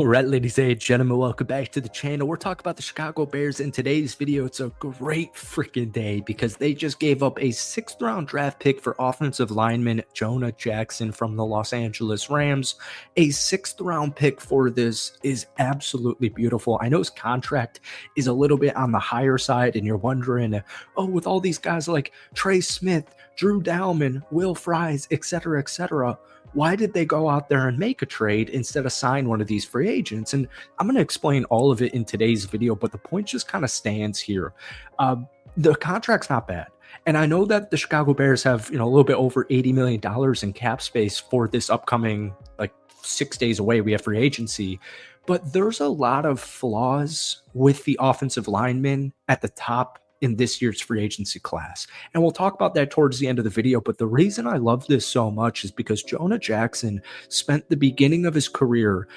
All right, ladies and gentlemen, welcome back to the channel. We're talking about the Chicago Bears. In today's video, it's a great freaking day because they just gave up a 6th-round draft pick for offensive lineman Jonah Jackson from the Los Angeles Rams. A 6th-round pick for this is absolutely beautiful. I know his contract is a little bit on the higher side, and you're wondering, oh, with all these guys like Trey Smith, Drew Dalman, Will Fries, etc., why did they go out there and make a trade instead of sign one of these free agents? And I'm going to explain all of it in today's video, but the point just kind of stands here. The contract's not bad. And I know that the Chicago Bears have, a little bit over $80 million in cap space for this upcoming, 6 days away, we have free agency. But there's a lot of flaws with the offensive linemen at the top in this year's free agency class. And we'll talk about that towards the end of the video. But the reason I love this so much is because Jonah Jackson spent the beginning of his career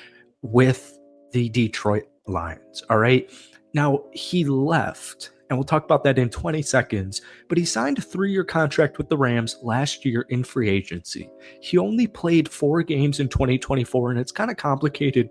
with the Detroit Lions. All right. Now he left, and we'll talk about that in 20 seconds, but he signed a 3-year contract with the Rams last year in free agency. He only played 4 games in 2024, and it's kind of complicated.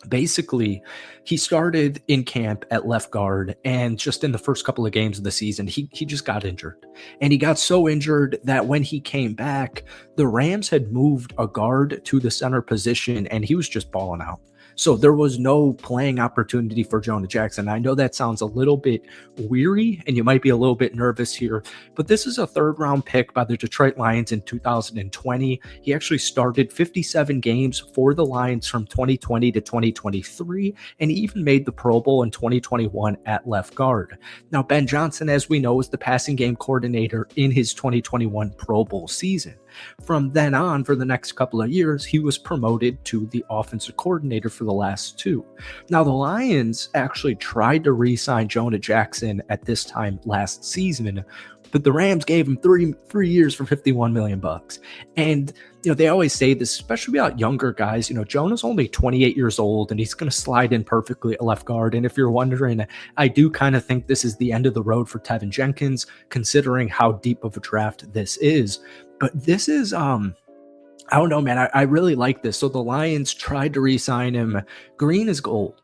Basically, he started in camp at left guard, and just in the first couple of games of the season, he just got injured. And he got so injured that when he came back, the Rams had moved a guard to the center position, and he was just balling out. So there was no playing opportunity for Jonah Jackson. I know that sounds a little bit weary, and you might be a little bit nervous here, but this is a 3rd-round pick by the Detroit Lions in 2020. He actually started 57 games for the Lions from 2020 to 2023, and he even made the Pro Bowl in 2021 at left guard. Now, Ben Johnson, as we know, is the passing game coordinator in his 2021 Pro Bowl season. From then on, for the next couple of years, he was promoted to the offensive coordinator for the last 2. Now, the Lions actually tried to re-sign Jonah Jackson at this time last season, but the Rams gave him three years for $51 million. And, they always say this, especially about younger guys. Jonah's only 28 years old, and he's going to slide in perfectly at left guard. And if you're wondering, I do kind of think this is the end of the road for Tevin Jenkins, considering how deep of a draft this is. But this is, I don't know, man. I really like this. So the Lions tried to re-sign him. Green is gold.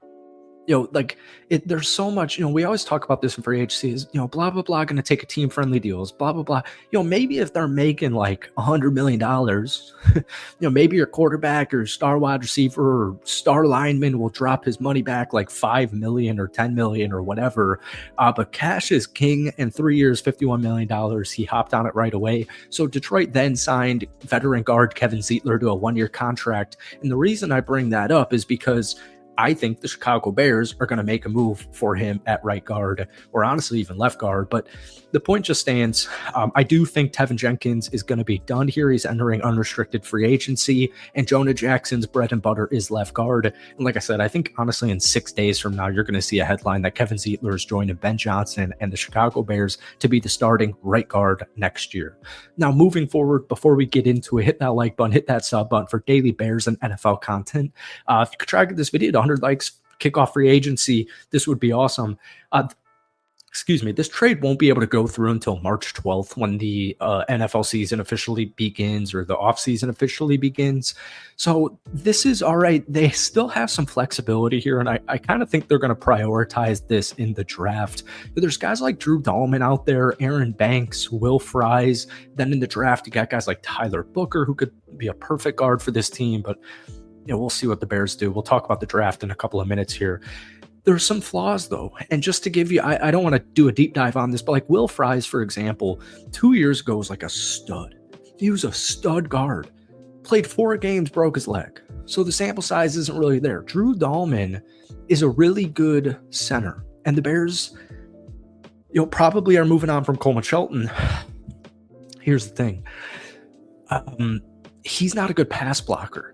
There's so much, we always talk about this in free agency is, blah, blah, blah, going to take a team-friendly deals, blah, blah, blah. Maybe if they're making like $100 million, maybe your quarterback or star wide receiver or star lineman will drop his money back like $5 million or $10 million or whatever. But cash is king, and 3 years, $51 million. He hopped on it right away. So Detroit then signed veteran guard Kevin Zeitler to a 1-year contract. And the reason I bring that up is because I think the Chicago Bears are going to make a move for him at right guard, or honestly even left guard. But the point just stands. I do think Tevin Jenkins is going to be done here. He's entering unrestricted free agency, and Jonah Jackson's bread and butter is left guard. And like I said, I think honestly in 6 days from now, you're going to see a headline that Kevin Zeitler is joining Ben Johnson and the Chicago Bears to be the starting right guard next year. Now, moving forward, before we get into it, hit that like button, hit that sub button for daily Bears and NFL content. If you could try to get this video to 100 likes, kick off free agency, this would be awesome. This trade won't be able to go through until March 12th when the NFL season officially begins, or the offseason officially begins. So this is all right. They still have some flexibility here, and I kind of think they're going to prioritize this in the draft. There's guys like Drew Dalman out there, Aaron Banks, Will Fries. Then in the draft, you got guys like Tyler Booker, who could be a perfect guard for this team, but we'll see what the Bears do. We'll talk about the draft in a couple of minutes here. There's some flaws, though. And just to give you, I don't want to do a deep dive on this, but like Will Fries, for example, 2 years ago was like a stud. He was a stud guard. Played 4 games, broke his leg. So the sample size isn't really there. Drew Dalman is a really good center. And the Bears, probably are moving on from Coleman Shelton. Here's the thing. He's not a good pass blocker.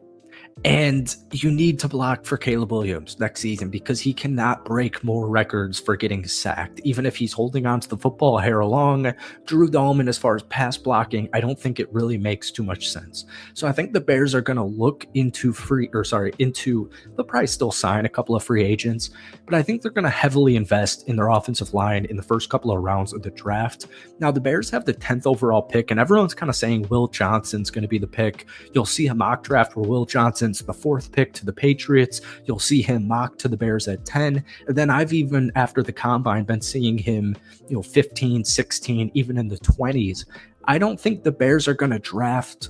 And you need to block for Caleb Williams next season because he cannot break more records for getting sacked, even if he's holding on to the football hair long. Drew Dalman, as far as pass blocking, I don't think it really makes too much sense. So I think the Bears are going to look into they'll probably still sign a couple of free agents, but I think they're going to heavily invest in their offensive line in the first couple of rounds of the draft. Now, the Bears have the 10th overall pick, and everyone's kind of saying Will Johnson's going to be the pick. You'll see a mock draft where Will Johnson since the 4th pick to the Patriots. You'll see him mocked to the Bears at 10. And then I've even, after the combine, been seeing him, 15, 16, even in the 20s. I don't think the Bears are going to draft.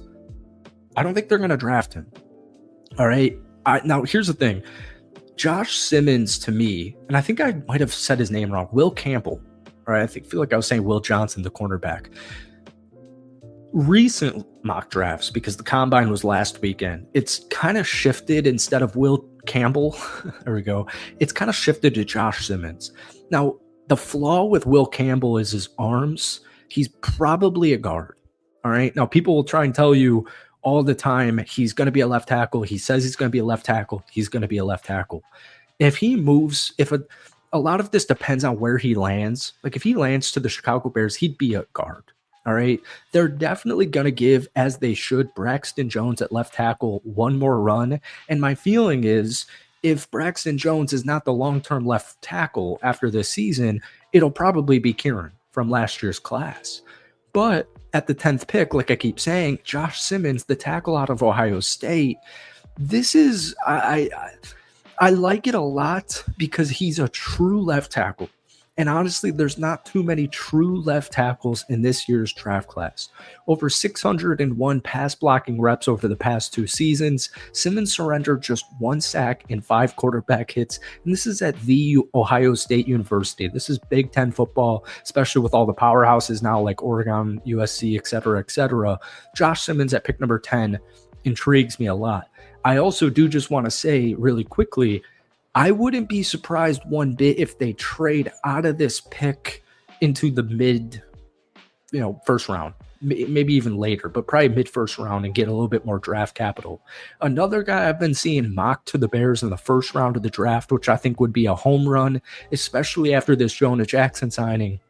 I don't think they're going to draft him. All right. Now, here's the thing. Josh Simmons, to me, and I think I might have said his name wrong, Will Campbell. All right. I feel like I was saying Will Johnson, the cornerback. Recent mock drafts, because the combine was last weekend, it's kind of shifted. Instead of Will Campbell, there we go, it's kind of shifted to Josh Simmons. Now, the flaw with Will Campbell is his arms. He's probably a guard. All right. Now, people will try and tell you all the time he's going to be a left tackle. He says he's going to be a left tackle. He's going to be a left tackle. If he moves, a lot of this depends on where he lands. Like if he lands to the Chicago Bears, he'd be a guard. All right. They're definitely going to give, as they should, Braxton Jones at left tackle one more run. And my feeling is if Braxton Jones is not the long-term left tackle after this season, it'll probably be Kieran from last year's class. But at the 10th pick, like I keep saying, Josh Simmons, the tackle out of Ohio State, this is, I like it a lot because he's a true left tackle. And honestly, there's not too many true left tackles in this year's draft class. Over 601 pass blocking reps over the past 2 seasons. Simmons surrendered just 1 sack and 5 quarterback hits. And this is at the Ohio State University. This is Big Ten football, especially with all the powerhouses now like Oregon, USC, et cetera, et cetera. Josh Simmons at pick number 10 intrigues me a lot. I also do just want to say really quickly, I wouldn't be surprised one bit if they trade out of this pick into the mid, first round, maybe even later, but probably mid first round and get a little bit more draft capital. Another guy I've been seeing mocked to the Bears in the first round of the draft, which I think would be a home run, especially after this Jonah Jackson signing,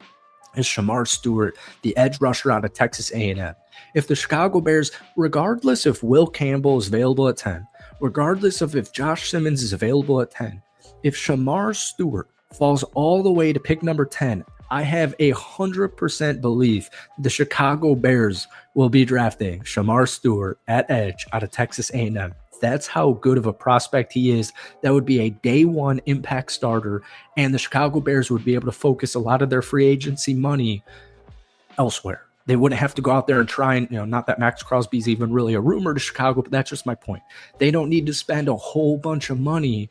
is Shamar Stewart, the edge rusher out of Texas A&M. If the Chicago Bears, regardless if Will Campbell is available at 10, regardless of if Josh Simmons is available at 10, if Shamar Stewart falls all the way to pick number 10, I have 100% belief the Chicago Bears will be drafting Shamar Stewart at edge out of Texas A&M. That's how good of a prospect he is. That would be a day one impact starter, and the Chicago Bears would be able to focus a lot of their free agency money elsewhere. They wouldn't have to go out there and try and, not that Max Crosby's even really a rumor to Chicago, but that's just my point. They don't need to spend a whole bunch of money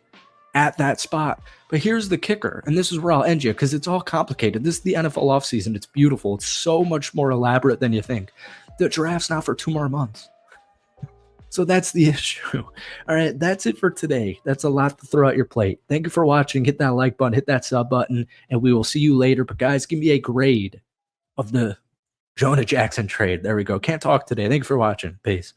at that spot. But here's the kicker, and this is where I'll end you because it's all complicated. This is the NFL offseason. It's beautiful. It's so much more elaborate than you think. The draft's now for 2 more months. So that's the issue. All right, that's it for today. That's a lot to throw at your plate. Thank you for watching. Hit that like button, hit that sub button, and we will see you later. But guys, give me a grade of the Jonah Jackson trade. There we go. Can't talk today. Thank you for watching. Peace.